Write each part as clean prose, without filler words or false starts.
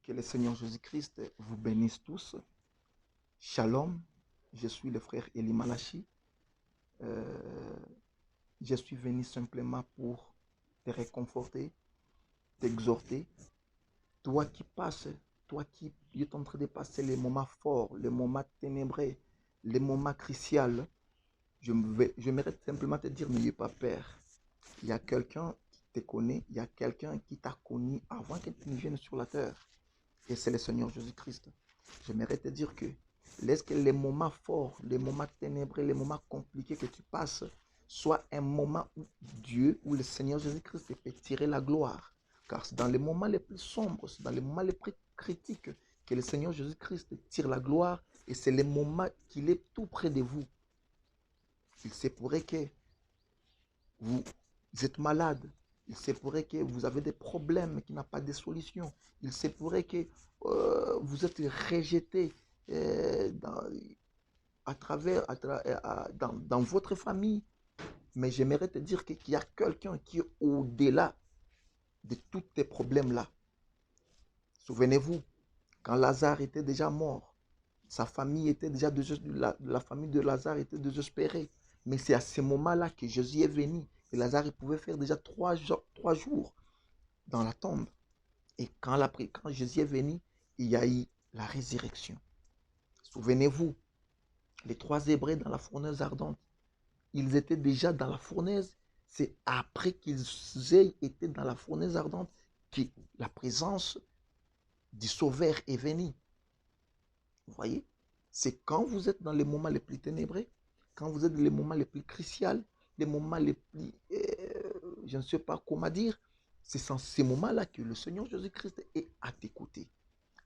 Que le Seigneur Jésus-Christ vous bénisse tous. Shalom, je suis le frère Eli Malachi. Euh, je suis venu simplement pour te réconforter, t'exhorter. Toi qui passes, toi qui es en train de passer les moments forts, les moments ténébreux, les moments cruciaux, j'aimerais simplement te dire, n'ayez pas peur. Il y a quelqu'un qui te connaît, il y a quelqu'un qui t'a connu avant que tu ne viennes sur la terre. Et c'est le Seigneur Jésus-Christ. J'aimerais te dire que laisse que les moments forts, les moments ténébreux, les moments compliqués que tu passes soient un moment où Dieu, où le Seigneur Jésus-Christ peut tirer la gloire. Car c'est dans les moments les plus sombres, c'est dans les moments les plus critiques que le Seigneur Jésus-Christ tire la gloire et c'est les moments qu'il est tout près de vous. Il se pourrait que vous êtes malade. Il se pourrait que vous avez des problèmes qui n'ont pas de solution. Il se pourrait que vous êtes rejeté dans, à travers, dans votre famille. Mais j'aimerais te dire qu'il y a quelqu'un qui est au-delà de tous tes problèmes-là. Souvenez-vous, quand Lazare était déjà mort, sa famille était déjà la famille de Lazare était désespérée. Mais c'est à ce moment-là que Jésus est venu. Et Lazare pouvait faire déjà 3 jours dans la tombe. Et quand Jésus est venu, il y a eu la résurrection. Souvenez-vous, les 3 Hébreux dans la fournaise ardente, ils étaient déjà dans la fournaise. C'est après qu'ils aient été dans la fournaise ardente que la présence du Sauveur est venue. Vous voyez? C'est quand vous êtes dans les moments les plus ténébreux, quand vous êtes dans les moments les plus cruciaux, les moments les plus, je ne sais pas comment dire, c'est dans ces moments-là que le Seigneur Jésus-Christ est à tes côtés.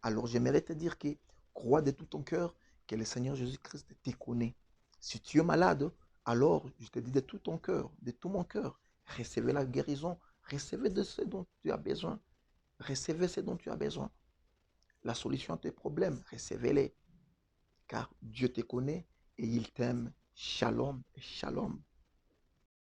Alors j'aimerais te dire que crois de tout ton cœur que le Seigneur Jésus-Christ te connaît. Si tu es malade, alors je te dis de tout ton cœur, de tout mon cœur, recevez la guérison, recevez de ce dont tu as besoin, recevez ce dont tu as besoin. La solution à tes problèmes, recevez-les, car Dieu te connaît et il t'aime. Shalom, shalom.